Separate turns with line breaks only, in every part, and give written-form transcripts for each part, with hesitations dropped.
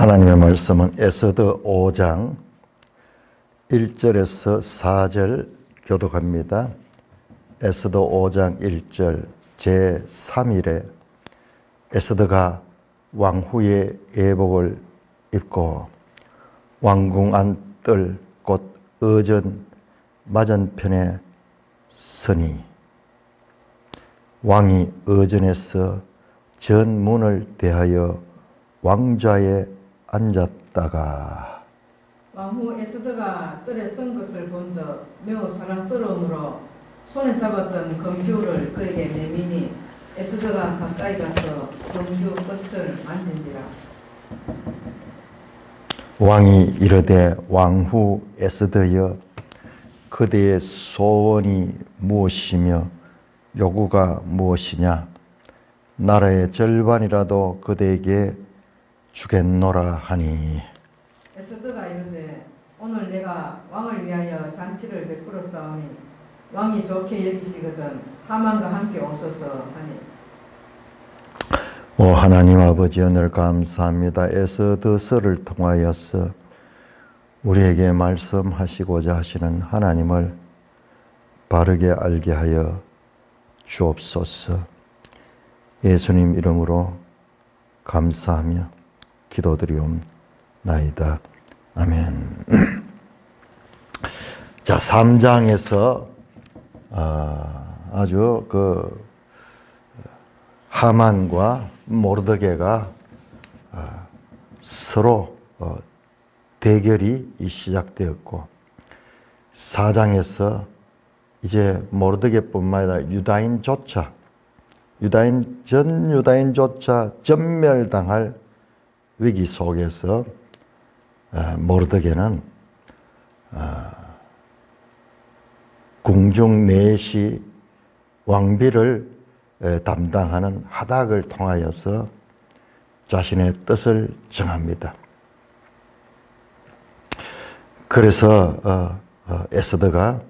하나님의 말씀은 에스더 5장 1절에서 4절 교독합니다. 에스더 5장 1절 제3일에 에스더가 왕후의 예복을 입고 왕궁 안 뜰 곧 어전 맞은편에 서니 왕이 어전에서 전문을 대하여 왕좌에 앉았다가
왕후 에스더가 뜰에 선 것을 본즉 매우 사랑스러움으로 손에 잡았던 금규를 그에게 내미니 에스더가 가까이 가서 금규 끝을 만진지라.
왕이 이르되 왕후 에스더여 그대의 소원이 무엇이며 요구가 무엇이냐 나라의 절반이라도 그대에게 주겠노라 하니
에스더가 이르되 오늘 내가 왕을 위하여 잔치를 베풀어 싸우니 왕이 좋게 여기시거든 하만과 함께 오소서 하니.
오 하나님 아버지 오늘 감사합니다. 에스더서를 통하여서 우리에게 말씀하시고자 하시는 하나님을 바르게 알게 하여 주옵소서. 예수님 이름으로 감사하며 기도드리옵나이다. 아멘. 자, 3장에서 아주 하만과 모르드게가 서로 대결이 시작되었고 4장에서 이제 모르드게뿐만 아니라 전 유다인조차 전멸당할 위기 속에서 모르드게는 궁중 내시 왕비를 담당하는 하닥을 통하여서 자신의 뜻을 정합니다. 그래서 에스더가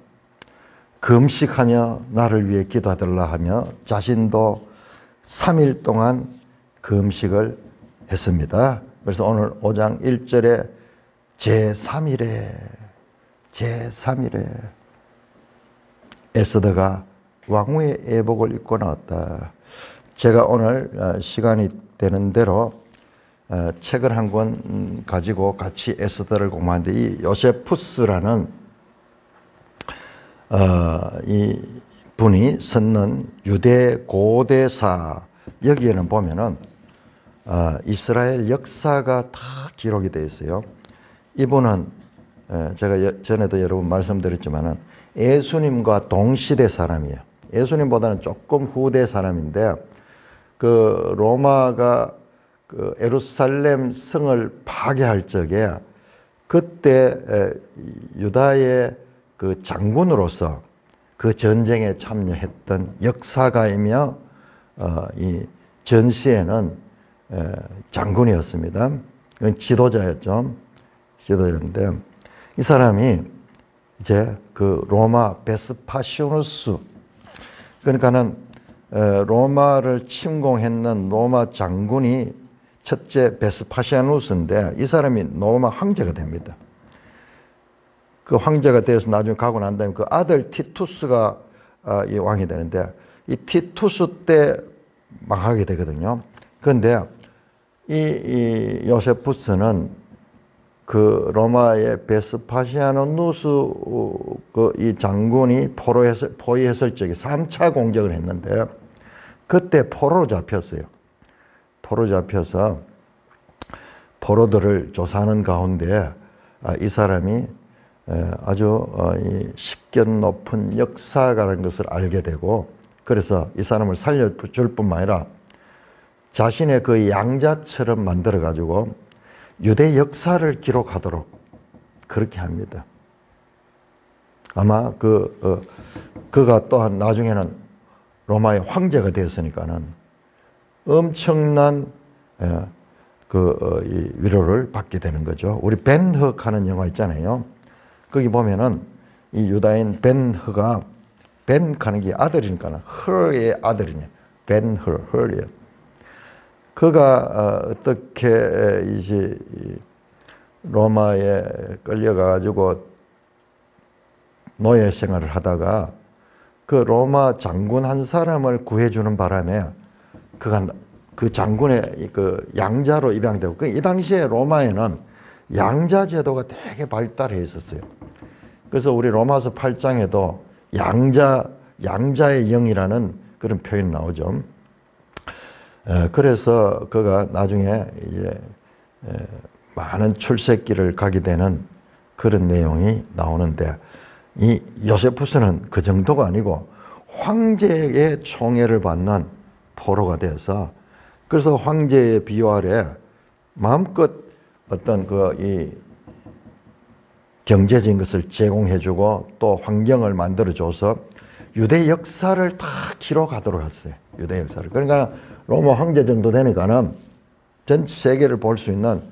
금식하며 나를 위해 기도하달라 하며 자신도 3일 동안 금식을 했습니다. 그래서 오늘 5장 1절에 제3일에 에스더가 왕후의 예복을 입고 나왔다. 제가 오늘 시간이 되는 대로 책을 한 권 가지고 같이 에스더를 공부하는데 이 요세푸스라는 이 분이 썼는 유대 고대사 여기에는 보면은 이스라엘 역사가 다 기록이 되어 있어요. 이분은 제가 전에도 여러 번 말씀드렸지만은 예수님과 동시대 사람이에요. 예수님보다는 조금 후대 사람인데 그 로마가 그 예루살렘 성을 파괴할 적에 그때 유다의 그 장군으로서 그 전쟁에 참여했던 역사가이며 이 전시에는 장군이었습니다. 지도자였죠. 지도자인데 이 사람이 이제 그 로마 베스파시오누스 그러니까는 로마를 침공했는 로마 장군이 첫째 베스파시아누스인데 이 사람이 로마 황제가 됩니다. 그 황제가 되어서 나중에 가고 난 다음에 그 아들 티투스가 이 왕이 되는데 이 티투스 때 망하게 되거든요. 그런데 이 요세푸스는 그 로마의 베스파시아누스 이 장군이 포위했을 적에 3차 공격을 했는데 그때 포로로 잡혔어요. 포로 잡혀서 포로들을 조사하는 가운데 이 사람이 아주 식견 높은 역사가라는 것을 알게 되고 그래서 이 사람을 살려줄 뿐만 아니라 자신의 그 양자처럼 만들어 가지고 유대 역사를 기록하도록 그렇게 합니다. 아마 그가 또한 나중에는 로마의 황제가 되었으니까는 엄청난 이 위로를 받게 되는 거죠. 우리 벤허 하는 영화 있잖아요. 거기 보면은 이 유다인 벤허가 벤 하는 게 아들이니까 헐의 아들이네. 벤허 헐이에요. 그가 어떻게 이제 로마에 끌려가가지고 노예 생활을 하다가 그 로마 장군 한 사람을 구해주는 바람에 그가 그 장군의 그 양자로 입양되고, 이 당시에 로마에는 양자 제도가 되게 발달해 있었어요. 그래서 우리 로마서 8장에도 양자의 영이라는 그런 표현이 나오죠. 그래서 그가 나중에 이제 많은 출세길을 가게 되는 그런 내용이 나오는데, 이 요세푸스는 그 정도가 아니고 황제의 총애를 받는 포로가 되어서, 그래서 황제의 비호 아래 마음껏 어떤 이 경제적인 것을 제공해주고 또 환경을 만들어줘서 유대 역사를 다 기록하도록 했어요. 유대 역사를. 그러니까 로마 황제 정도 되니까는 전 세계를 볼 수 있는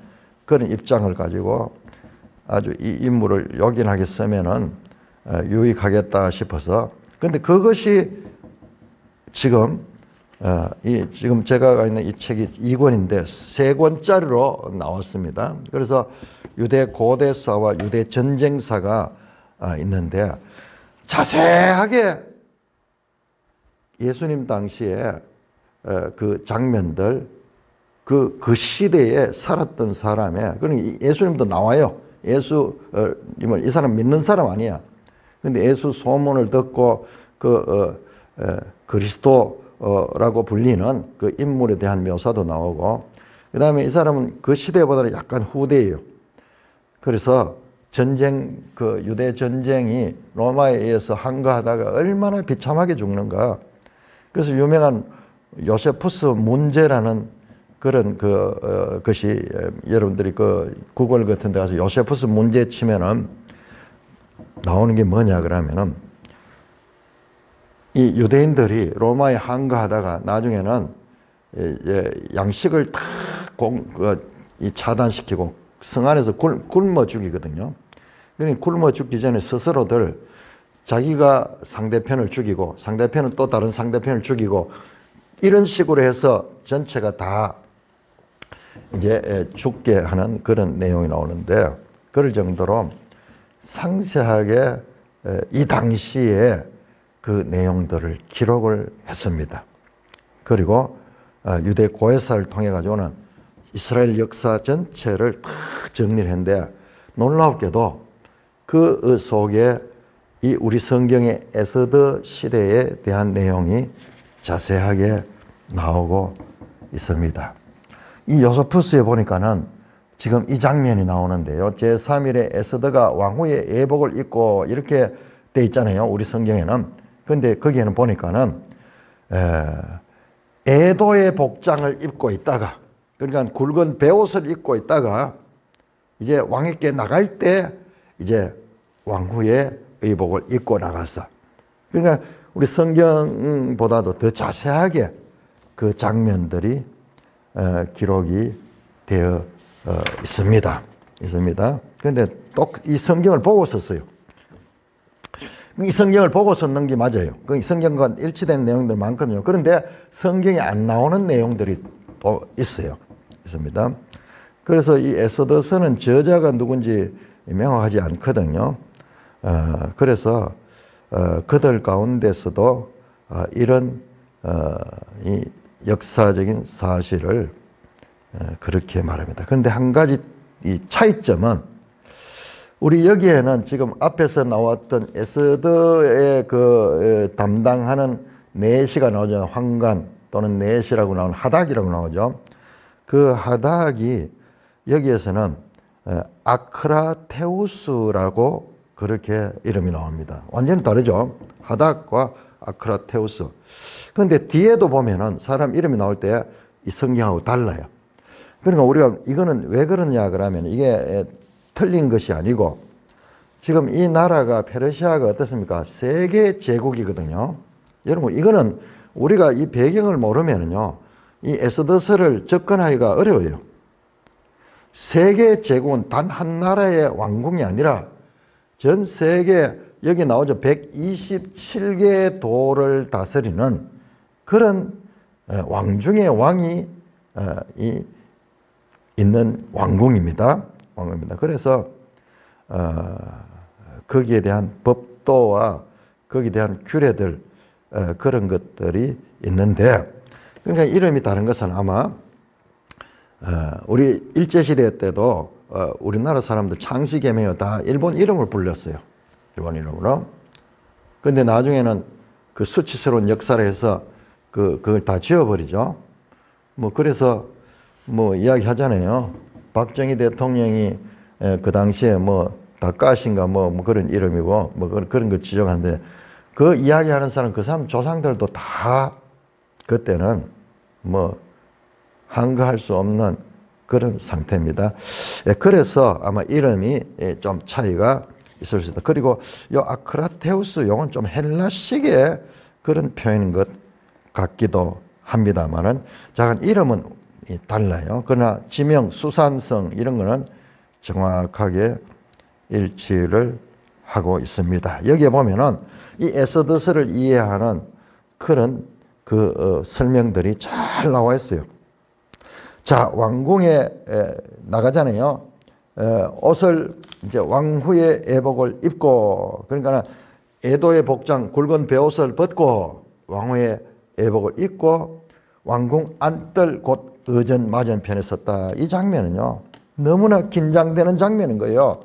그런 입장을 가지고 아주 이 인물을 요긴하게 쓰면은 유익하겠다 싶어서. 근데 그것이 지금 지금 제가 가 있는 이 책이 2권인데 3권짜리로 나왔습니다. 그래서 유대 고대사와 유대 전쟁사가 있는데, 자세하게 예수님 당시에 그 장면들, 그 시대에 살았던 사람의, 그러니까 예수님도 나와요. 예수님을, 이 사람 믿는 사람 아니야. 근데 예수 소문을 듣고 그리스도라고 불리는 그 인물에 대한 묘사도 나오고, 그 다음에 이 사람은 그 시대보다는 약간 후대예요. 그래서 유대 전쟁이 로마에 의해서 항거하다가 얼마나 비참하게 죽는가. 그래서 유명한 요세푸스 문제라는 그런 것이, 여러분들이 구글 같은 데 가서 요세푸스 문제 치면은 나오는 게 뭐냐 그러면은, 이 유대인들이 로마에 항거하다가 나중에는 양식을 다 차단시키고 성 안에서 굶어 죽이거든요. 그러니까 굶어 죽기 전에 스스로들 자기가 상대편을 죽이고 상대편은 또 다른 상대편을 죽이고, 이런 식으로 해서 전체가 다 이제 죽게 하는 그런 내용이 나오는데, 그럴 정도로 상세하게 이 당시에 그 내용들을 기록을 했습니다. 그리고 유대 고해사를 통해 가지고는 이스라엘 역사 전체를 다 정리를 했는데, 놀랍게도 그 속에 이 우리 성경의 에스더 시대에 대한 내용이 자세하게 나오고 있습니다. 이 요세푸스에 보니까는 지금 이 장면이 나오는데요. 제3일에 에스더가 왕후의 예복을 입고 이렇게 돼 있잖아요. 우리 성경에는. 근데 거기에는 보니까는 애도의 복장을 입고 있다가, 그러니까 굵은 베옷을 입고 있다가 이제 왕에게 나갈 때 이제 왕후의 의복을 입고 나갔어. 그러니까 우리 성경보다도 더 자세하게 그 장면들이 기록이 되어 있습니다. 그런데 또 이 성경을 보고 썼어요. 이 성경을 보고 썼는 게 맞아요. 그 성경과 일치되는 내용들 많거든요. 그런데 성경에 안 나오는 내용들이 또 있습니다. 그래서 이 에스더서는 저자가 누군지 명확하지 않거든요. 그래서 그들 가운데서도 이런 이 역사적인 사실을 그렇게 말합니다. 그런데 한 가지 이 차이점은, 우리 여기에는 지금 앞에서 나왔던 에스더의 담당하는 내시가 나오죠. 황관 또는 내시라고 나오는 하닥이라고 나오죠. 그 하닥이 여기에서는 아크라테우스라고 그렇게 이름이 나옵니다. 완전히 다르죠. 하닥과 아크라테우스. 그런데 뒤에도 보면은 사람 이름이 나올 때 이 성경하고 달라요. 그러니까 우리가 이거는 왜 그러냐 그러면, 이게 틀린 것이 아니고, 지금 이 나라가 페르시아가 어떻습니까? 세계 제국이거든요. 여러분, 이거는 우리가 이 배경을 모르면은요, 이 에스더서를 접근하기가 어려워요. 세계 제국은 단 한 나라의 왕궁이 아니라 전 세계, 여기 나오죠. 127개의 도를 다스리는 그런 왕 중의 왕이 있는 왕궁입니다. 왕궁입니다. 그래서 거기에 대한 법도와 거기에 대한 규례들 그런 것들이 있는데, 그러니까 이름이 다른 것은 아마 우리 일제시대 때도 우리나라 사람들 창씨개명이 다 일본 이름을 불렸어요. 일본 이름으로. 근데 나중에는 그 수치스러운 역사를 해서 그걸 다 지워버리죠. 뭐 그래서 뭐 이야기 하잖아요. 박정희 대통령이 그 당시에 뭐 다카시인가 뭐 그런 이름이고 뭐 그런 거 지정하는데, 그 이야기하는 사람 그 사람 조상들도 다 그때는 뭐 한거할 수 없는 그런 상태입니다. 그래서 아마 이름이 좀 차이가 있을 수 있다. 그리고 요 아크라테우스 요건 좀 헬라식의 그런 표현인 것 같기도 합니다만은, 작은 이름은 달라요. 그러나 지명, 수산성 이런 거는 정확하게 일치를 하고 있습니다. 여기에 보면은 이 에스더스를 이해하는 그런 설명들이 잘 나와 있어요. 자, 왕궁에 나가잖아요. 옷을 이제 왕후의 애복을 입고, 그러니까 애도의 복장 굵은 베옷을 벗고 왕후의 애복을 입고 왕궁 안뜰 곧 의전 맞은편에 섰다. 이 장면은요 너무나 긴장되는 장면인 거예요.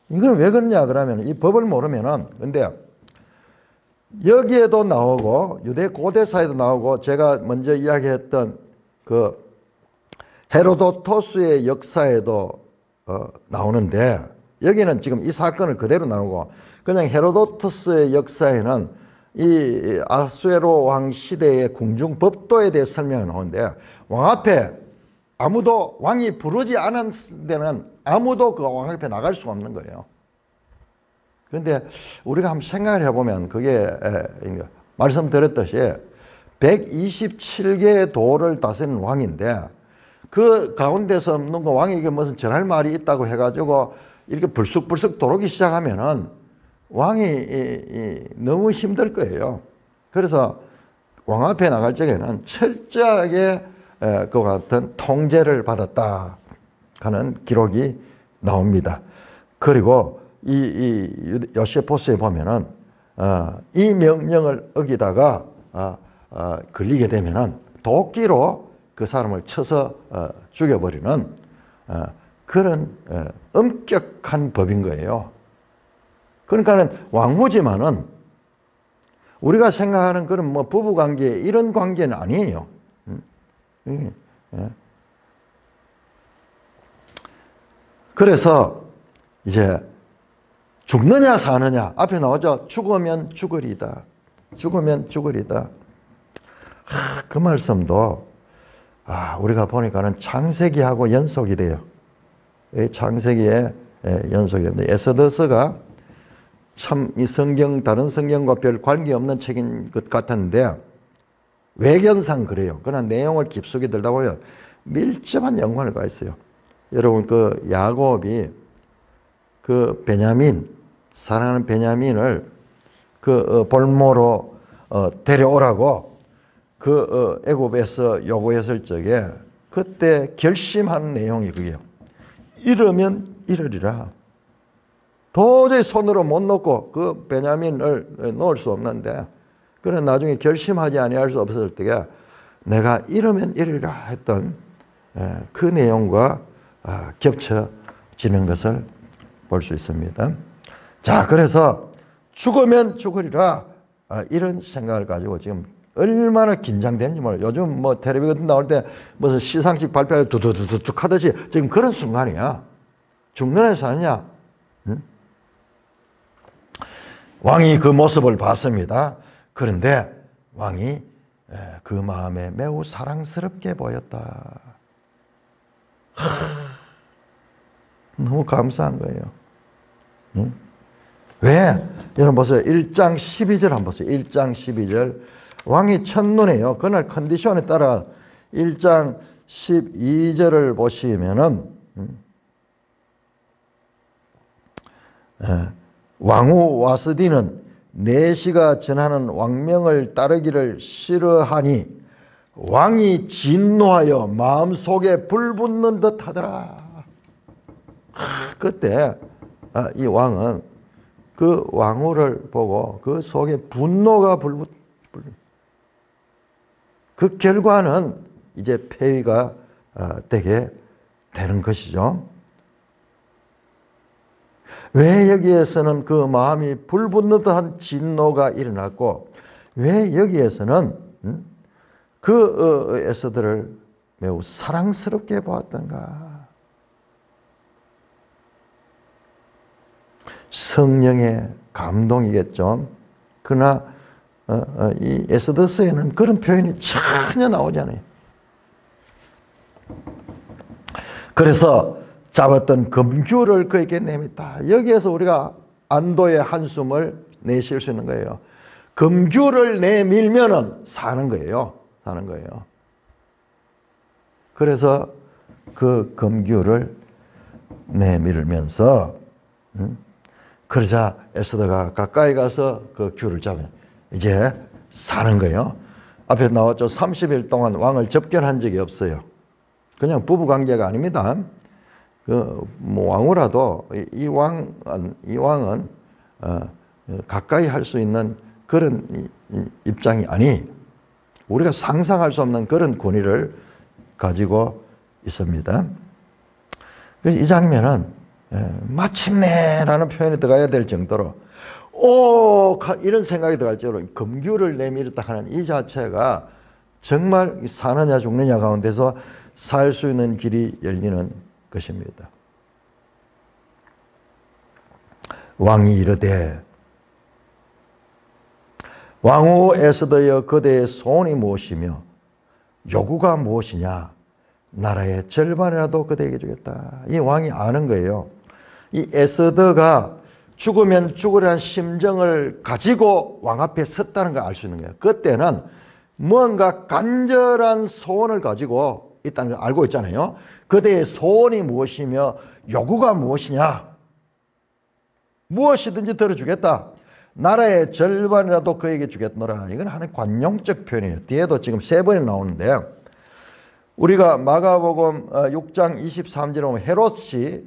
이건 왜 그러냐 그러면 이 법을 모르면은, 근데 여기에도 나오고 유대 고대사에도 나오고 제가 먼저 이야기했던 그 헤로도토스의 역사에도 나오는데, 여기는 지금 이 사건을 그대로 나오고, 그냥 헤로도토스의 역사에는 이 아수에로 왕 시대의 궁중 법도에 대해 설명이 나오는데, 왕 앞에 아무도, 왕이 부르지 않은 데는 아무도 그 왕 앞에 나갈 수가 없는 거예요. 그런데 우리가 한번 생각을 해보면 그게 말씀드렸듯이 127개의 도를 다스리는 왕인데, 그 가운데서 누가 왕에게 무슨 전할 말이 있다고 해가지고 이렇게 불쑥불쑥 도르기 시작하면은 왕이 너무 힘들 거예요. 그래서 왕 앞에 나갈 적에는 철저하게 그와 같은 통제를 받았다 하는 기록이 나옵니다. 그리고 이 요세포스에 보면은 이 명령을 어기다가 걸리게 되면은 도끼로 그 사람을 쳐서 죽여버리는 그런 엄격한 법인 거예요. 그러니까는 왕후지만은 우리가 생각하는 그런 뭐 부부관계 이런 관계는 아니에요. 그래서 이제 죽느냐 사느냐 앞에 나오죠. 죽으면 죽으리다. 죽으면 죽으리다. 그 말씀도 우리가 보니까는 창세기하고 연속이 돼요. 창세기에 연속이 됩니다. 에스더스가 참 이 성경, 다른 성경과 별 관계없는 책인 것 같았는데 외견상 그래요. 그러나 내용을 깊숙이 들다 보면 밀접한 연관을 가 있어요. 여러분, 그 야곱이 그 베냐민, 사랑하는 베냐민을 그 볼모로 데려오라고 그 애굽에서 요구했을 적에 그때 결심한 내용이 그게요. 이러면 이러리라. 도저히 손으로 못 놓고 그 베냐민을 놓을 수 없는데, 그래 나중에 결심하지 아니할 수 없었을 때가 내가 이러면 이러리라 했던 그 내용과 겹쳐지는 것을 볼 수 있습니다. 자, 그래서 죽으면 죽으리라 이런 생각을 가지고 지금 얼마나 긴장되는지 몰라요. 요즘 뭐 텔레비 같은 나올 때 무슨 시상식 발표를 두두두둑 하듯이 지금 그런 순간이야. 죽느냐 사느냐. 왕이 그 모습을 봤습니다. 그런데 왕이 그 마음에 매우 사랑스럽게 보였다. 너무 감사한 거예요. 왜? 여러분 보세요. 1장 12절 한번 보세요. 1장 12절. 왕이 첫눈에요. 그날 컨디션에 따라 1장 12절을 보시면은 왕후 와스디는 내시가 전하는 왕명을 따르기를 싫어하니 왕이 진노하여 마음속에 불붙는 듯 하더라. 그때 이 왕은 그 왕후를 보고 그 속에 분노가 그 결과는 이제 폐위가 되게 되는 것이죠. 왜 여기에서는 그 마음이 불붙는 듯한 진노가 일어났고 왜 여기에서는 그 에스더를 매우 사랑스럽게 보았던가? 성령의 감동이겠죠. 그러나 이 에스더서에는 그런 표현이 전혀 나오지 않아요. 그래서 잡았던 금규를 그에게 내밀었다. 여기에서 우리가 안도의 한숨을 내쉴 수 있는 거예요. 금규를 내밀면은 사는 거예요. 사는 거예요. 그래서 그 금규를 내밀면서 그러자 에스더가 가까이 가서 그 규를 잡으면 이제 사는 거예요. 앞에 나왔죠. 30일 동안 왕을 접견한 적이 없어요. 그냥 부부 관계가 아닙니다. 뭐 왕후라도 이 왕은 가까이 할 수 있는 그런 입장이 아니, 우리가 상상할 수 없는 그런 권위를 가지고 있습니다. 이 장면은 마침내라는 표현이 들어가야 될 정도로 이런 생각이 들어갈 정도로 금규를 내밀었다 하는 이 자체가 정말 사느냐 죽느냐 가운데서 살 수 있는 길이 열리는 것입니다. 왕이 이르되 왕후 에스더여 그대의 소원이 무엇이며 요구가 무엇이냐? 나라의 절반이라도 그대에게 주겠다. 이 왕이 아는 거예요. 이 에스더가 죽으면 죽으라는 심정을 가지고 왕 앞에 섰다는 걸 알 수 있는 거예요. 그때는 뭔가 간절한 소원을 가지고 있다는 걸 알고 있잖아요. 그대의 소원이 무엇이며 요구가 무엇이냐? 무엇이든지 들어주겠다. 나라의 절반이라도 그에게 주겠노라. 이건 하나의 관용적 표현이에요. 뒤에도 지금 3번이 나오는데 우리가 마가복음 6장 23절에 보면 헤롯이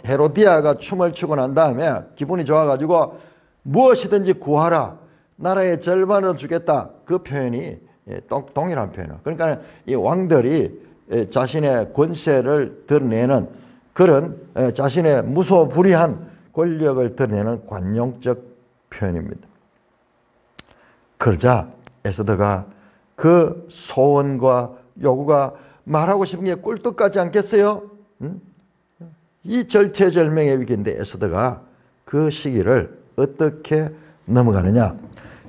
헤로디아가 춤을 추고 난 다음에 기분이 좋아가지고 무엇이든지 구하라. 나라의 절반을 주겠다. 그 표현이 동일한 표현이에요. 그러니까 이 왕들이 자신의 권세를 드러내는 그런 자신의 무소불위한 권력을 드러내는 관용적 표현입니다. 그러자 에스더가 그 소원과 요구가 말하고 싶은 게 꿀떡 같지 않겠어요? 이 절체절명의 위기인데 에스더가 그 시기를 어떻게 넘어가느냐?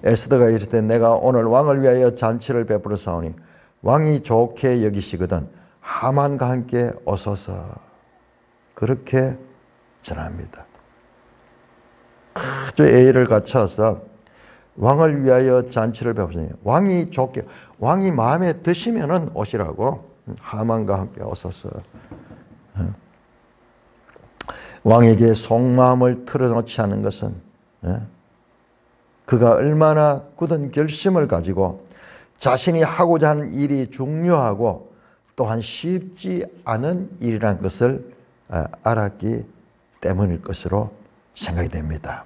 에스더가 이럴 때 내가 오늘 왕을 위하여 잔치를 베풀어 사오니 왕이 좋게 여기시거든 하만과 함께 오소서. 그렇게 전합니다. 아주 예의를 갖춰서 왕을 위하여 잔치를 베푸시니 왕이 좋게, 왕이 마음에 드시면은 오시라고 하만과 함께 오소서. 왕에게 속마음을 털어놓지 않은 것은 그가 얼마나 굳은 결심을 가지고 자신이 하고자 하는 일이 중요하고 또한 쉽지 않은 일이라는 것을 알았기 때문일 것으로 생각이 됩니다.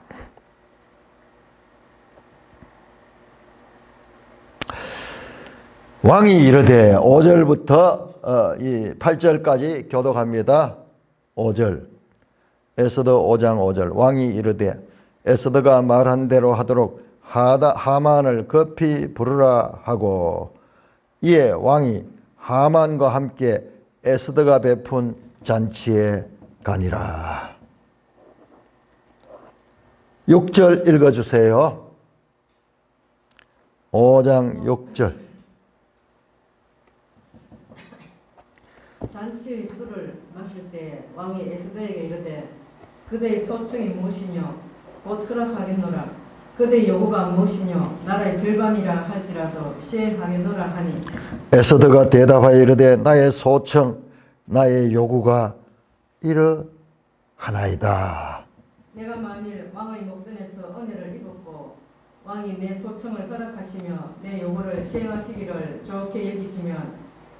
왕이 이르되 5절부터 이 8절까지 교독합니다. 5절 에스더 5장 5절 왕이 이르되 에스더가 말한 대로 하도록 하만을 급히 부르라 하고 이에 왕이 하만과 함께 에스더가 베푼 잔치에 가니라. 6절 읽어주세요. 5장 6절.
잔치의 술을 마실 때 왕이 에스더에게 이르되 그대의 소청이 무엇이뇨? 곧 허락하겠노라. 그대의 요구가 무엇이뇨? 나라의 절반이라 할지라도 시행하겠노라 하니
에스더가 대답하여 이르되 나의 소청 나의 요구가 이러하나이다.
내가 만일 왕의 목전에서 은혜를 입었고 왕이 내 소청을 허락하시며 내 요구를 시행하시기를 좋게 여기시면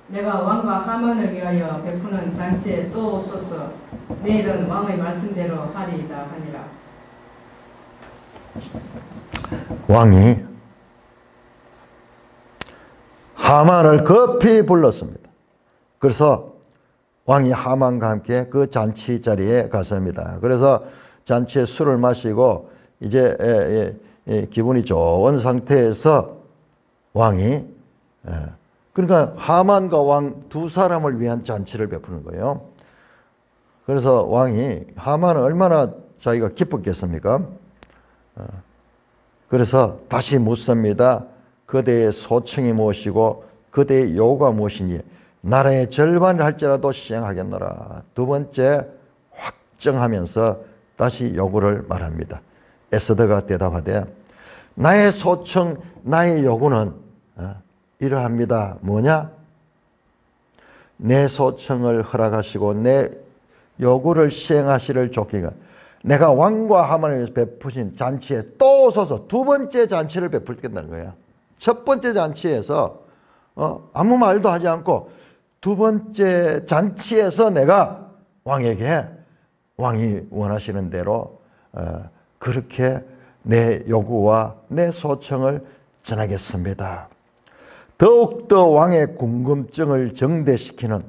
내가 왕과 하만을 위하여 베푸는 잔치에 또 오소서. 내일은 왕의 말씀대로 하리이다 하니라.
왕이 하만을 급히 불렀습니다. 그래서 왕이 하만과 함께 그 잔치 자리에 갔습니다. 그래서 잔치에 술을 마시고 이제 기분이 좋은 상태에서 왕이, 그러니까 하만과 왕 두 사람을 위한 잔치를 베푸는 거예요. 그래서 왕이, 하만은 얼마나 자기가 기뻤겠습니까? 그래서 다시 묻습니다. 그대의 소청이 무엇이고 그대의 요구가 무엇이니 나라의 절반을 할지라도 시행하겠노라. 두 번째 확정하면서 다시 요구를 말합니다. 에스더가 대답하되 나의 소청, 나의 요구는 이러합니다. 뭐냐? 내 소청을 허락하시고 내 요구를 시행하시를 좋게 내가 왕과 하만을 위해서 베푸신 잔치에 또 오소서. 두 번째 잔치를 베풀겠다는 거예요. 첫 번째 잔치에서 아무 말도 하지 않고 두 번째 잔치에서 내가 왕에게 왕이 원하시는 대로 그렇게 내 요구와 내 소청을 전하겠습니다. 더욱더 왕의 궁금증을 정대시키는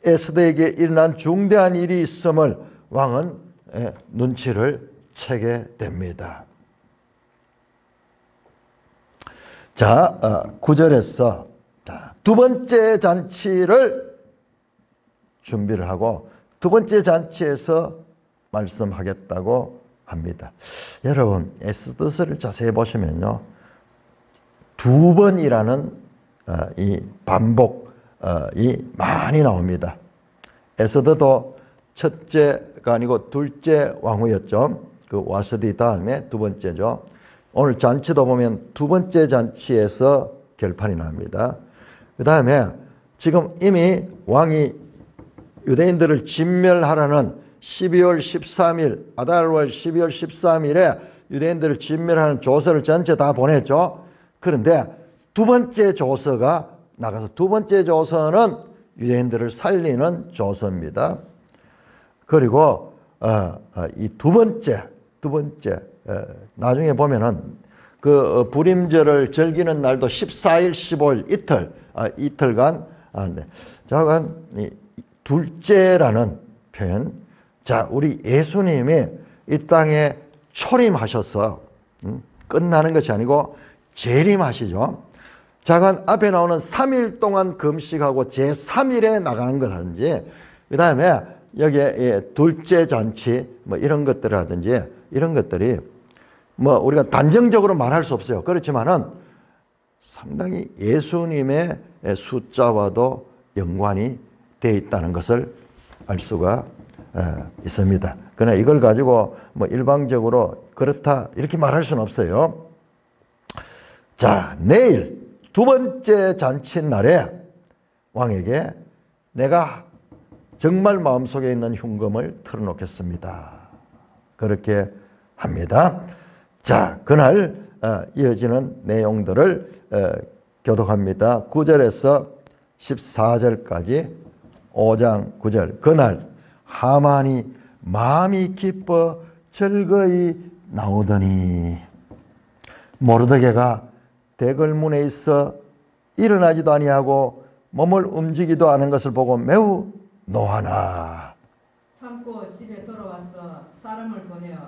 에스더에게 일어난 중대한 일이 있음을 왕은 눈치를 채게 됩니다. 자, 9절에서 두 번째 잔치를 준비를 하고 두 번째 잔치에서 말씀하겠다고 합니다. 여러분, 에스더서를 자세히 보시면요, 두 번이라는 이 반복이 많이 나옵니다. 에스더도 첫째가 아니고 둘째 왕후였죠. 그 와스디 다음에 두 번째죠. 오늘 잔치도 보면 두 번째 잔치에서 결판이 납니다. 그 다음에 지금 이미 왕이 유대인들을 진멸하라는 12월 13일, 아달월 12월 13일에 유대인들을 진멸하는 조서를 전체 다 보냈죠. 그런데 두 번째 조서가 나가서 두 번째 조서는 유대인들을 살리는 조서입니다. 그리고 이 두 번째 나중에 보면은 그 불임절을 즐기는 날도 14일, 15일 이틀간 자간 둘째라는 표현. 자, 우리 예수님이 이 땅에 초림하셔서 끝나는 것이 아니고 재림하시죠. 자간 앞에 나오는 3일 동안 금식하고 제3일에 나가는 것이라든지, 그 다음에 여기에 둘째 잔치 뭐 이런 것들이라든지 이런 것들이 뭐 우리가 단정적으로 말할 수 없어요. 그렇지만은 상당히 예수님의 숫자와도 연관이 되어 있다는 것을 알 수가 있습니다. 그러나 이걸 가지고 뭐 일방적으로 그렇다 이렇게 말할 수는 없어요. 자, 내일 두 번째 잔치 날에 왕에게 내가 정말 마음속에 있는 흉금을 털어놓겠습니다. 그렇게 합니다. 자, 그날 이어지는 내용들을 교독합니다. 9절에서 14절까지 5장 9절. 그날 하만이 마음이 기뻐 즐거이 나오더니 모르드게가 대궐문에 있어 일어나지도 아니하고 몸을 움직이도 않은 것을 보고 매우 노하나.
참고 집에 돌아와서 사람을 보내어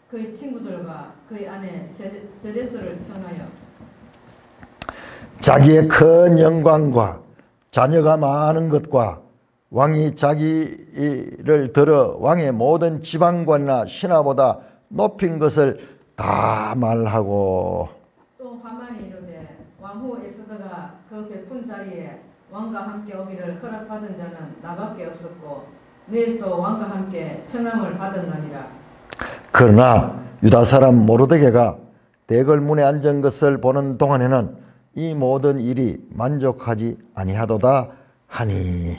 그의 친구들과 그의 아내 세레스를 청하여
자기의 큰 영광과 자녀가 많은 것과 왕이 자기를 들어 왕의 모든 지방관이나 신하보다 높인 것을 다 말하고,
또 하만이 이르되 왕후 에스더가 그 베푼 자리에 왕과 함께 오기를 허락받은 자는 나밖에 없었고 내일 또 왕과 함께 청함을 받았나니라.
그러나 유다 사람 모르드게가 대궐문에 앉은 것을 보는 동안에는 이 모든 일이 만족하지 아니하도다 하니.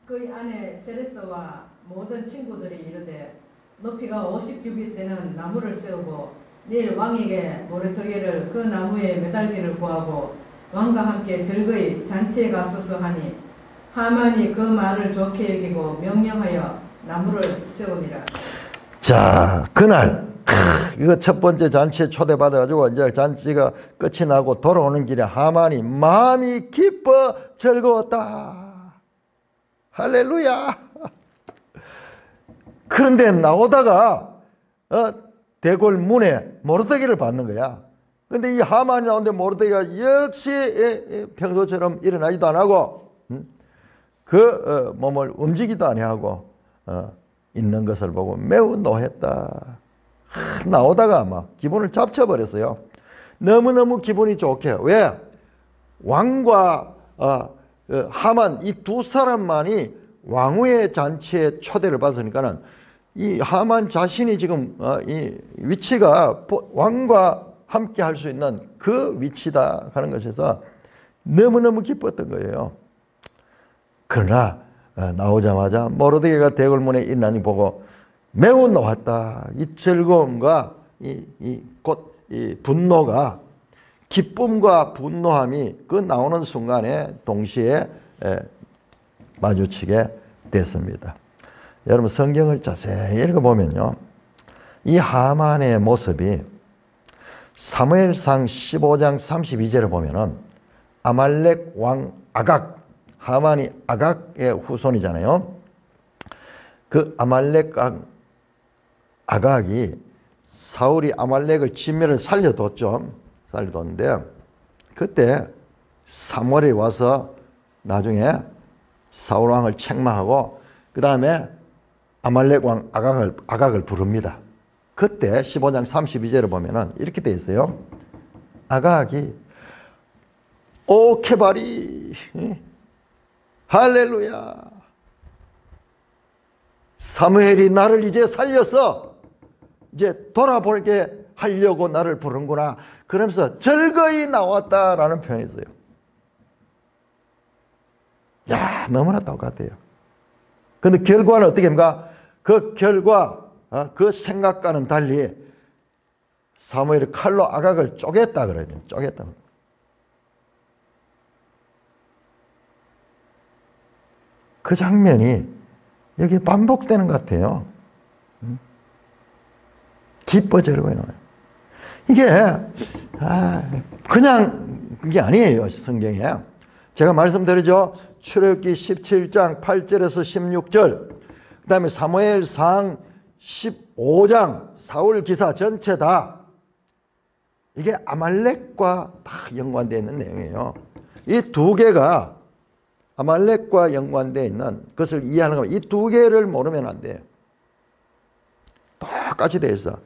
그의 아내 세레스와 모든 친구들이 이르되 높이가 50규빗 되는 나무를 세우고 내일 왕에게 모르드게를 그 나무에 매달기를 구하고 왕과 함께 즐거이 잔치에 가소서 하니 하만이 그 말을 좋게 여기고 명령하여 나무를 세우니라.
자, 그날 이거 첫 번째 잔치에 초대받아가지고 이제 잔치가 끝이 나고 돌아오는 길에 하만이 마음이 기뻐 즐거웠다. 할렐루야. 그런데 나오다가 대궐 문에 모르드게를 받는 거야. 근데 이 하만이 나오는데 모르드게가 역시 평소처럼 일어나지도 안 하고 그 몸을 움직이도 아니하고 있는 것을 보고 매우 노했다. 나오다가 아마 기분을 잡쳐버렸어요. 너무너무 기분이 좋게. 왜? 왕과 하만 이 두 사람만이 왕후의 잔치에 초대를 받으니까는 이 하만 자신이 지금 이 위치가 왕과 함께 할 수 있는 그 위치다 하는 것에서 너무너무 기뻤던 거예요. 그러나 나오자마자 모르드게가 대궐문에 있나니 보고 매우 놓았다. 이 즐거움과 이 분노가 기쁨과 분노함이 그 나오는 순간에 동시에 마주치게 됐습니다. 여러분 성경을 자세히 읽어보면요. 이 하만의 모습이 사무엘상 15장 32절을 보면은 아말렉 왕 아각, 하만이 아각의 후손이잖아요. 그 아말렉 아각이 사울이 아말렉을 진멸을 살려뒀죠. 살려뒀는데 그때 사무엘이 와서 나중에 사울 왕을 책망하고 그 다음에 아말렉 왕 아각을 부릅니다. 그때 15장 32절을 보면은 이렇게 되어 있어요. 아각이 오 케바리 할렐루야 사무엘이 나를 이제 살려서 이제 돌아보게 하려고 나를 부른구나 그러면서 즐거이 나왔다라는 표현이 있어요. 야 너무나 똑같아요. 근데 결과는 어떻게 합니까? 그 결과 그 생각과는 달리 사무엘이 칼로 아각을 쪼갰다 그래요. 쪼갰다. 그 장면이 여기 반복되는 것 같아요. 기뻐지려고 해요. 이게 그냥 그게 아니에요. 성경에. 제가 말씀드리죠. 출애굽기 17장 8절에서 16절 그 다음에 사무엘상 15장 사울 기사 전체 다 이게 아말렉과 다 연관되어 있는 내용이에요. 이 두 개가 아말렉과 연관되어 있는 것을 이해하는 거면 이 두 개를 모르면 안 돼요. 똑같이 되어 있어.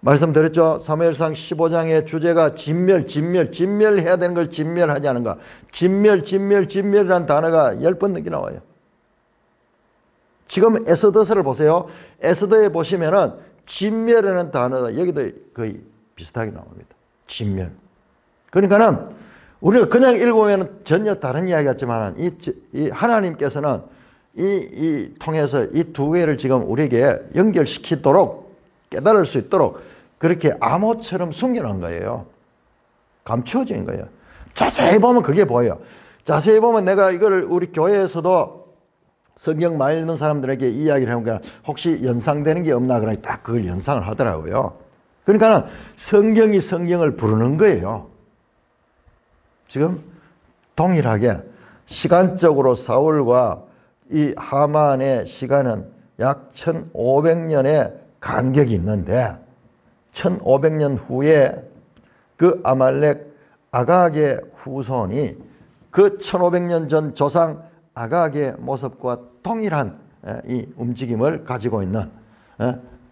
말씀드렸죠. 사무엘상 15장의 주제가 진멸해야 되는 걸 진멸하지 않은가. 진멸이라는 단어가 10번 넘게 나와요. 지금 에스더서를 보세요. 에스더에 보시면은 진멸이라는 단어가 여기도 거의 비슷하게 나옵니다. 진멸. 그러니까는 우리가 그냥 읽으면 전혀 다른 이야기 같지만 이 하나님께서는 이 통해서 이 두 개를 지금 우리에게 연결시키도록 깨달을 수 있도록 그렇게 암호처럼 숨겨놓은 거예요. 감추어진 거예요. 자세히 보면 그게 보여요. 자세히 보면 내가 이걸 우리 교회에서도 성경 많이 읽는 사람들에게 이야기를 해보니까 혹시 연상되는 게 없나 그러니 딱 그걸 연상을 하더라고요. 그러니까 성경이 성경을 부르는 거예요. 지금 동일하게 시간적으로 사울과 이 하만의 시간은 약 1500년의 간격이 있는데 1500년 후에 그 아말렉 아각의 후손이 그 1500년 전 조상 아각의 모습과 동일한 이 움직임을 가지고 있는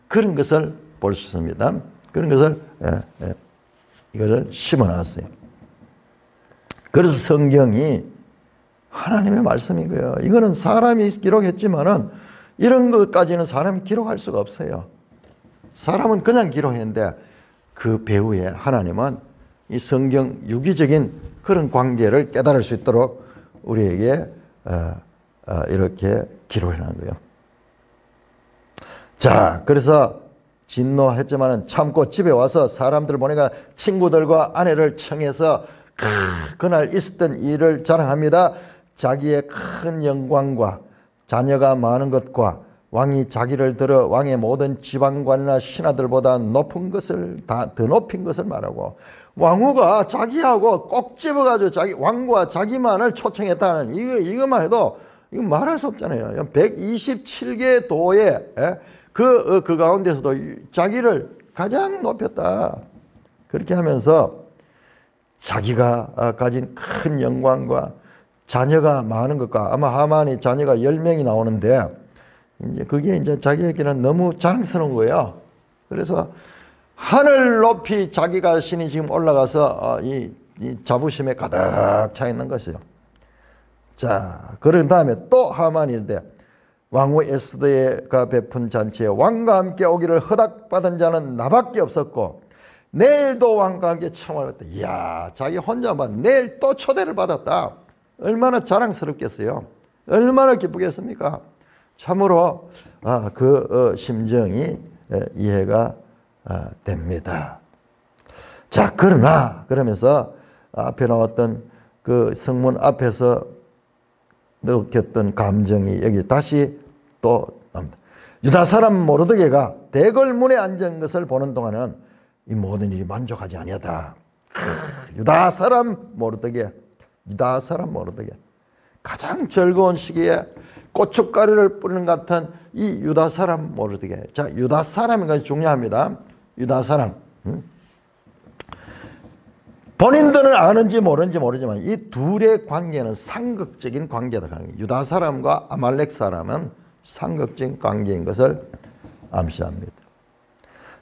그런 것을 볼 수 있습니다. 그런 것을 이거를 심어놨어요. 그래서 성경이 하나님의 말씀인 거예요. 이거는 사람이 기록했지만은 이런 것까지는 사람이 기록할 수가 없어요. 사람은 그냥 기록했는데 그 배후에 하나님은 이 성경 유기적인 그런 관계를 깨달을 수 있도록 우리에게 이렇게 기록해 놓은 거예요. 자, 그래서 진노했지만 참고 집에 와서 사람들 보니까 친구들과 아내를 청해서 그날 있었던 일을 자랑합니다. 자기의 큰 영광과 자녀가 많은 것과 왕이 자기를 들어 왕의 모든 지방관이나 신하들보다 높은 것을 다 더 높인 것을 말하고, 왕후가 자기하고 꼭 집어가지고 자기 왕과 자기만을 초청했다는 이것만 해도 이거 말할 수 없잖아요. 127개 도에 그 가운데서도 자기를 가장 높였다. 그렇게 하면서 자기가 가진 큰 영광과 자녀가 많은 것과, 아마 하만이 자녀가 10명이 나오는데 이제 그게 이제 자기에게는 너무 자랑스러운 거예요. 그래서 하늘 높이 자기가 신이 지금 올라가서 이 자부심에 가득 차 있는 것이요. 자, 그런 다음에 또 하만인데, 왕후 에스더가 베푼 잔치에 왕과 함께 오기를 허락받은 자는 나밖에 없었고 내일도 왕과 함께 참아왔다. 이야, 자기 혼자만 내일 또 초대를 받았다. 얼마나 자랑스럽겠어요. 얼마나 기쁘겠습니까? 참으로 그 심정이 이해가 됩니다. 자, 그러면서 앞에 나왔던 그 성문 앞에서 느꼈던 감정이 여기 다시 또 나옵니다. 유다 사람 모르드게가 대궐문에 앉은 것을 보는 동안은 이 모든 일이 만족하지 아니하다. 유다 사람 모르드게 가장 즐거운 시기에 고춧가루를 뿌리는 것 같은 이 유다 사람 모르드게. 자, 유다 사람인 것이 중요합니다. 유다 사람. 본인들은 아는지 모르는지 모르지만 이 둘의 관계는 상극적인 관계다. 유다 사람과 아말렉 사람은 상극적인 관계인 것을 암시합니다.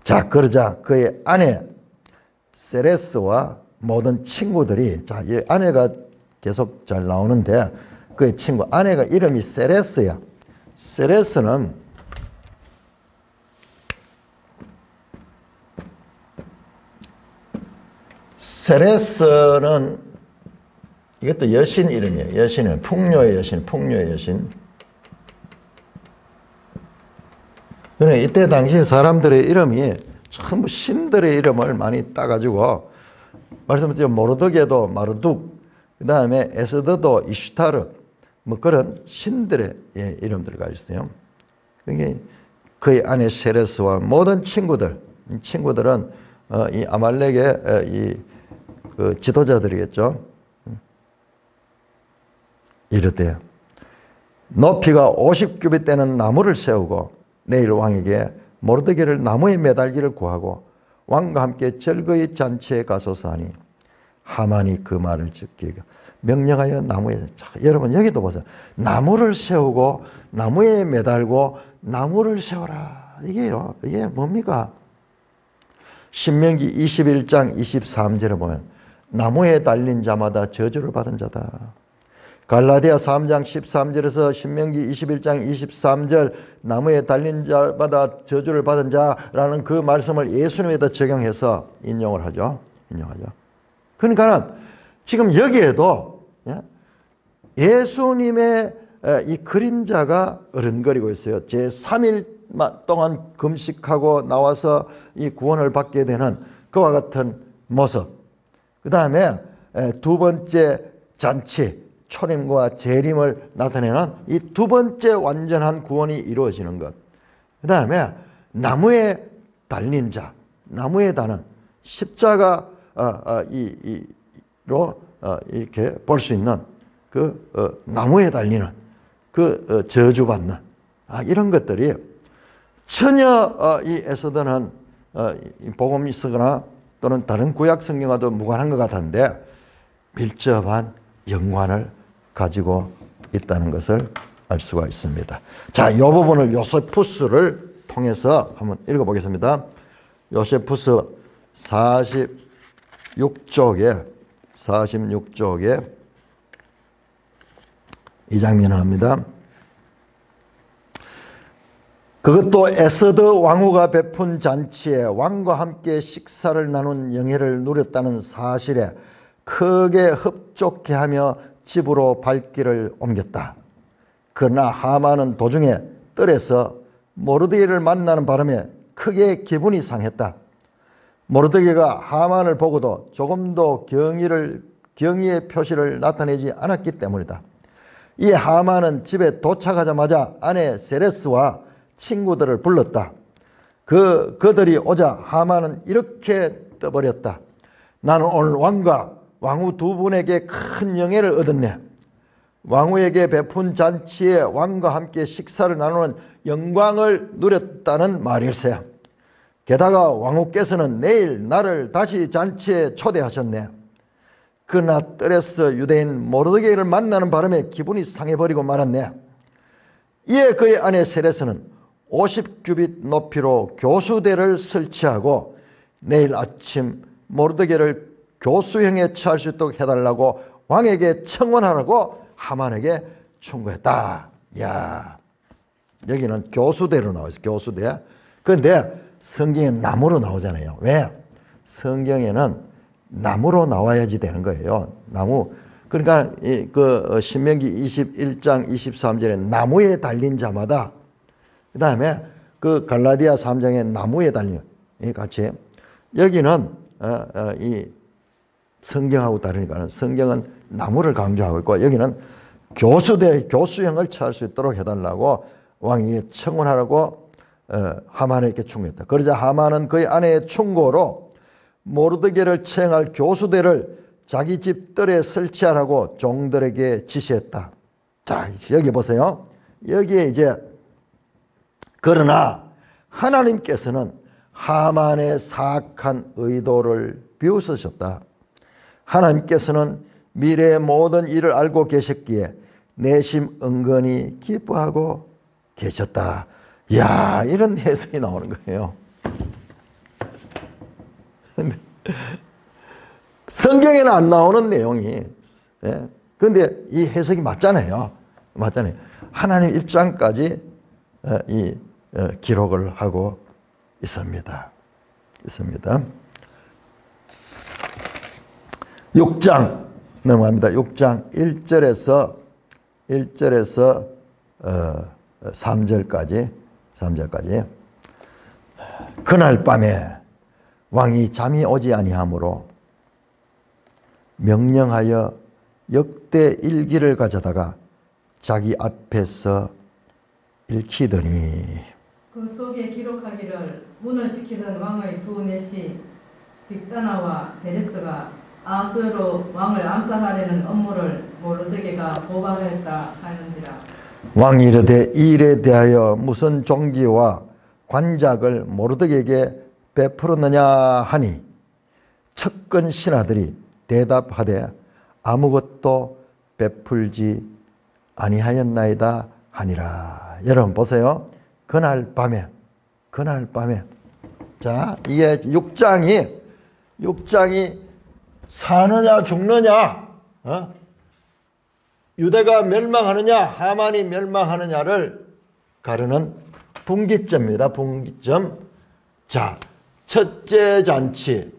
자, 그러자 그의 아내 세레스와 모든 친구들이, 자, 이 아내가 계속 잘 나오는데 그의 친구, 아내가 이름이 세레스야. 세레스는 이것도 여신 이름이에요. 여신은 풍요의 여신, 풍요의 여신. 그러니까 이때 당시 사람들의 이름이 전부 신들의 이름을 많이 따가지고, 말씀드린 모르드게도 마르둑, 그 다음에 에스더도 이슈타르, 뭐 그런 신들의 이름들을 가지고 있어요. 그게 그의 아내 세레스와 모든 친구들은 이 아말렉의 그 지도자들이겠죠. 이르되 높이가 50규빗 되는 나무를 세우고 내일 왕에게 모르드게를 나무에 매달기를 구하고 왕과 함께 즐거이 잔치에 가소서 하니, 하만이 그 말을 듣기 명령하여 나무에. 자, 여러분 여기도 보세요. 나무를 세우고 나무에 매달고 나무를 세워라. 이게 뭡니까? 신명기 21장 23절에 보면 나무에 달린 자마다 저주를 받은 자다. 갈라디아 3장 13절에서 신명기 21장 23절 나무에 달린 자마다 저주를 받은 자라는 그 말씀을 예수님에다 적용해서 인용을 하죠. 그러니까 지금 여기에도 예수님의 이 그림자가 어른거리고 있어요. 제3일 동안 금식하고 나와서 이 구원을 받게 되는 그와 같은 모습. 그 다음에 두 번째 잔치, 초림과 재림을 나타내는 이 두 번째 완전한 구원이 이루어지는 것. 그 다음에 나무에 달린 자, 나무에 다는 십자가로 이렇게 볼 수 있는 그 나무에 달리는 그 저주받는 이런 것들이 전혀 이 에스더는 복음이 있거나 또는 다른 구약 성경과도 무관한 것 같은데 밀접한 연관을 가지고 있다는 것을 알 수가 있습니다. 자, 이 부분을 요세푸스를 통해서 한번 읽어보겠습니다. 요세푸스 46쪽에 이 장면을 합니다. 그것도 에스더 왕후가 베푼 잔치에 왕과 함께 식사를 나눈 영예를 누렸다는 사실에 크게 흡족해 하며 집으로 발길을 옮겼다. 그러나 하만은 도중에 뜰에서 모르드게를 만나는 바람에 크게 기분이 상했다. 모르드게가 하만을 보고도 조금도 경의의 표시를 나타내지 않았기 때문이다. 이 하만은 집에 도착하자마자 아내 세레스와 친구들을 불렀다. 그들이 오자 하만은 이렇게 떠버렸다. 나는 오늘 왕과 왕후 두 분에게 큰 영예를 얻었네. 왕후에게 베푼 잔치에 왕과 함께 식사를 나누는 영광을 누렸다는 말일세. 게다가 왕후께서는 내일 나를 다시 잔치에 초대하셨네. 그러나 뜰에서 유대인 모르드게를 만나는 바람에 기분이 상해버리고 말았네. 이에 그의 아내 세레스는 50규빗 높이로 교수대를 설치하고 내일 아침 모르드게를 교수형에 처할 수 있도록 해달라고 왕에게 청원하라고 하만에게 충고했다. 야, 여기는 교수대로 나와 있어요. 교수대. 그런데 성경에 나무로 나오잖아요. 왜? 성경에는 나무로 나와야지 되는 거예요. 나무. 그러니까 그 신명기 21장 23절에 나무에 달린 자마다, 그 다음에 그 갈라디아 3장에 나무에 달린 같이, 여기는 이 성경하고 다르니까 성경은 나무를 강조하고 있고, 여기는 교수형을 처할 수 있도록 해달라고 왕에게 청원하라고 하만에게 충고했다. 그러자 하만은 그의 아내의 충고로 모르드게를 처형할 교수대를 자기 집 뜰에 설치하라고 종들에게 지시했다. 자, 여기 보세요. 여기에 이제 그러나 하나님께서는 하만의 사악한 의도를 비웃으셨다. 하나님께서는 미래의 모든 일을 알고 계셨기에 내심 은근히 기뻐하고 계셨다. 이야, 이런 해석이 나오는 거예요. 성경에는 안 나오는 내용이, 그런데 이 해석이 맞잖아요. 맞잖아요. 하나님 입장까지 기록을 하고 있습니다. 6장 넘어갑니다. 6장 1절에서 3절까지 그날 밤에 왕이 잠이 오지 아니하므로 명령하여 역대 일기를 가져다가 자기 앞에서 읽히더니
그 속에 기록하기를 문을 지키던 왕의 두 내시 빅다나와 데레스가 아수르로 왕을 암살하려는 업무를 모르드게가 보고하였다 하는지라.
왕이 이르되 이 일에 대하여 무슨 종기와 관작을 모르드게에게 베풀었느냐 하니 척근 신하들이 대답하되 아무것도 베풀지 아니하였나이다 하니라. 여러분 보세요. 그날 밤에 자, 이게 6장이 사느냐 죽느냐, 유대가 멸망하느냐 하만이 멸망하느냐를 가르는 분기점입니다. 분기점. 자, 첫째 잔치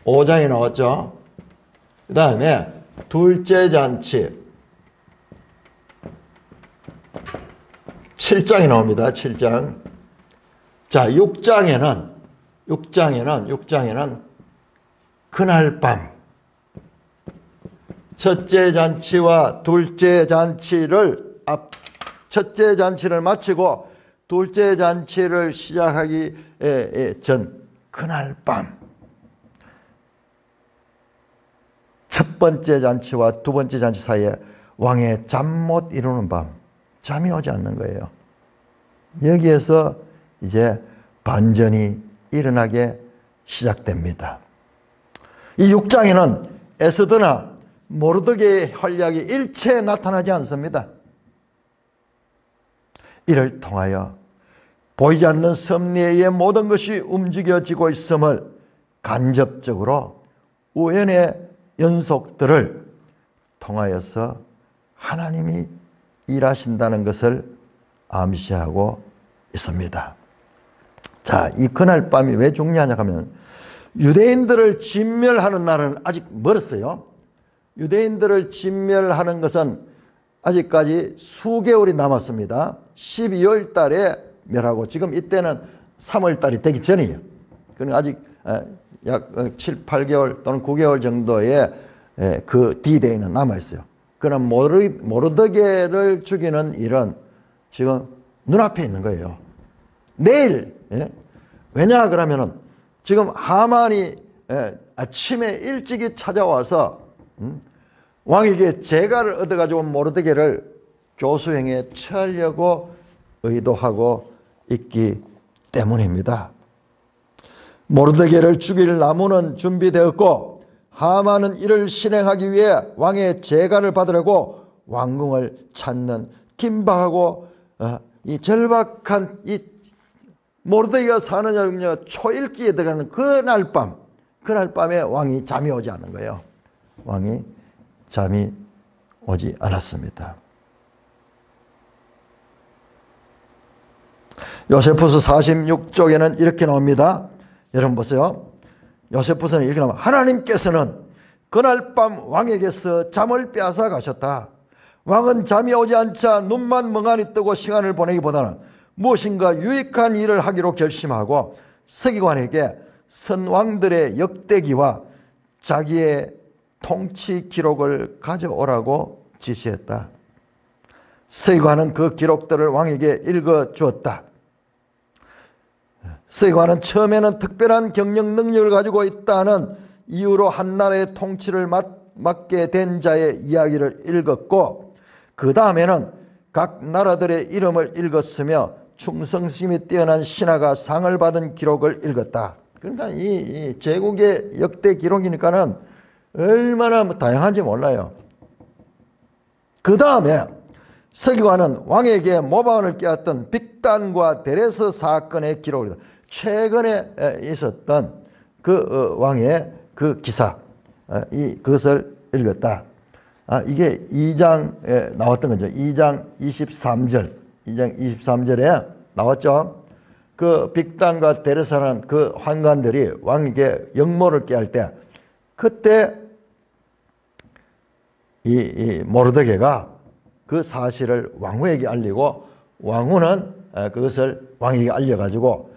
5장이 나왔죠. 그 다음에 둘째 잔치 7장이 나옵니다. 7장. 자, 6장에는 그날 밤 첫째 잔치와 둘째 잔치를 첫째 잔치를 마치고 둘째 잔치를 시작하기 전 그날 밤 첫 번째 잔치와 두 번째 잔치 사이에 왕의 잠 못 이루는 밤, 잠이 오지 않는 거예요. 여기에서 이제 반전이 일어나게 시작됩니다. 이 6장에는 에스더나 모르드게의 활약이 일체 나타나지 않습니다. 이를 통하여 보이지 않는 섭리의 모든 것이 움직여지고 있음을 간접적으로 우연의 연속들을 통하여서 하나님이 일하신다는 것을 암시하고 있습니다. 자, 이 그날 밤이 왜 중요하냐 하면 유대인들을 진멸하는 날은 아직 멀었어요. 유대인들을 진멸하는 것은 아직까지 수개월이 남았습니다. 12월 달에 멸하고 지금 이때는 3월 달이 되기 전이에요. 그러니까 아직 약 7, 8개월 또는 9개월 정도의 그 D-Day는 남아있어요. 그럼 모르드게를 죽이는 일은 지금 눈앞에 있는 거예요. 내일. 왜냐 그러면은 지금 하만이 아침에 일찍이 찾아와서 왕에게 재가를 얻어가지고 모르드게를 교수형에 처하려고 의도하고 있기 때문입니다. 모르드게를 죽일 나무는 준비되었고 하만은 이를 실행하기 위해 왕의 재가를 받으려고 왕궁을 찾는 긴박하고 이 절박한 이 모르드게가 사느냐 초일기에 들어가는 그날 밤에 왕이 잠이 오지 않는 거예요. 왕이 잠이 오지 않았습니다. 요세푸스 46쪽에는 이렇게 나옵니다. 여러분 보세요. 요세푸스는 이렇게 나옵니다. 하나님께서는 그날 밤 왕에게서 잠을 빼앗아 가셨다. 왕은 잠이 오지 않자 눈만 멍하니 뜨고 시간을 보내기보다는 무엇인가 유익한 일을 하기로 결심하고 서기관에게 선왕들의 역대기와 자기의 통치 기록을 가져오라고 지시했다. 서기관은 그 기록들을 왕에게 읽어주었다. 서기관은 처음에는 특별한 경영 능력을 가지고 있다는 이유로 한 나라의 통치를 맡게 된 자의 이야기를 읽었고 그 다음에는 각 나라들의 이름을 읽었으며 충성심이 뛰어난 신하가 상을 받은 기록을 읽었다. 그러니까 이 제국의 역대 기록이니까는 얼마나 다양한지 몰라요. 그 다음에 서기관은 왕에게 모방을 깨웠던 빅단과 데레스 사건의 기록을 최근에 있었던 그 왕의 그 기사 그것을 읽었다. 이게 2장에 나왔던 거죠. 2장 23절에 나왔죠. 그 빅단과 데레사라는 그 환관들이 왕에게 역모를 깨할 때 그때 이 모르드게가 그 사실을 왕후에게 알리고 왕후는 그것을 왕에게 알려가지고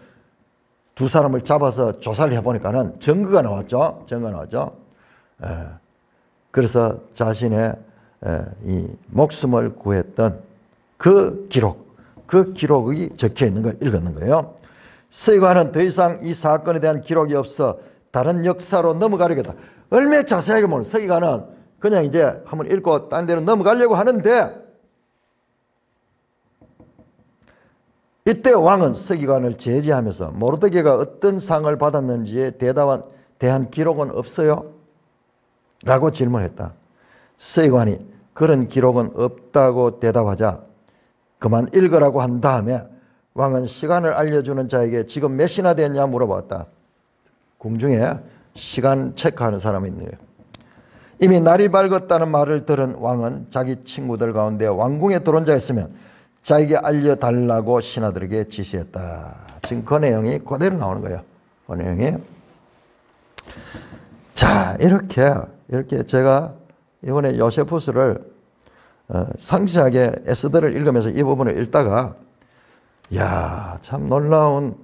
두 사람을 잡아서 조사를 해보니까는 증거가 나왔죠. 그래서 자신의 이 목숨을 구했던 그 기록이 적혀 있는 걸 읽었는 거예요. 서기관은 더 이상 이 사건에 대한 기록이 없어 다른 역사로 넘어가려겠다. 얼마나 자세하게 보면 서기관은 그냥 이제 한번 읽고 딴 데로 넘어가려고 하는데 이때 왕은 서기관을 제지하면서 모르드게가 어떤 상을 받았는지에 대한 기록은 없어요? 라고 질문했다. 서기관이 그런 기록은 없다고 대답하자 그만 읽으라고 한 다음에 왕은 시간을 알려주는 자에게 지금 몇 시나 됐냐 물어봤다. 궁중에 시간 체크하는 사람이 있네요. 이미 날이 밝았다는 말을 들은 왕은 자기 친구들 가운데 왕궁에 들어온 자가 있으면 자에게 알려달라고 신하들에게 지시했다. 지금 그 내용이 그대로 나오는 거예요. 그 내용이. 자, 이렇게 제가 이번에 요세푸스를 상세하게 에스더를 읽으면서 이 부분을 읽다가 참 놀라운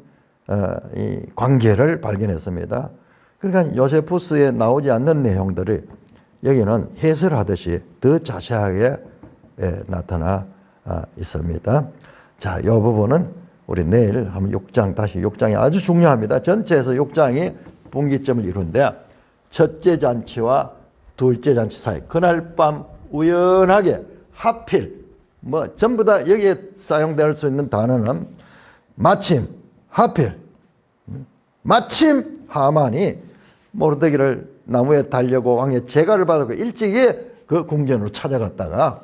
이 관계를 발견했습니다. 그러니까 요세푸스에 나오지 않는 내용들이 여기는 해설하듯이 더 자세하게 나타나 있습니다. 자, 이 부분은 우리 내일 한번 6장, 다시 6장이 아주 중요합니다. 전체에서 6장이 분기점을 이루는데 첫째 잔치와 둘째 잔치 사이 그날 밤 우연하게 하필 전부 다 여기에 사용될 수 있는 단어는 마침 하필 마침 하만이 모르드게를 나무에 달려고 왕의 재가를 받고 일찍이 그 궁전으로 찾아갔다가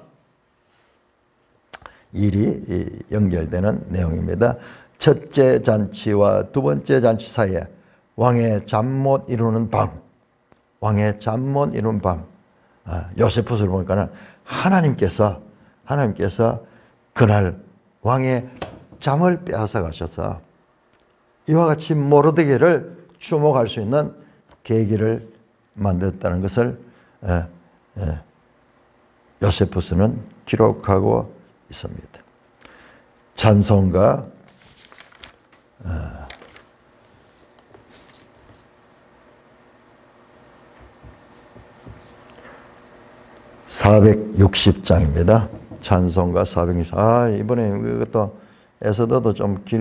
일이 연결되는 내용입니다. 첫째 잔치와 두 번째 잔치 사이에 왕의 잠 못 이루는 밤, 요세푸스를 보니까는 하나님께서 그날 왕의 잠을 빼앗아 가셔서 이와 같이 모르드게를 주목할 수 있는 계기를 만들었다는 것을 요세푸스는 기록하고 있습니다. 찬송가 460장입니다. 찬송가 460. 이번에 이것도 에스더도 좀 길.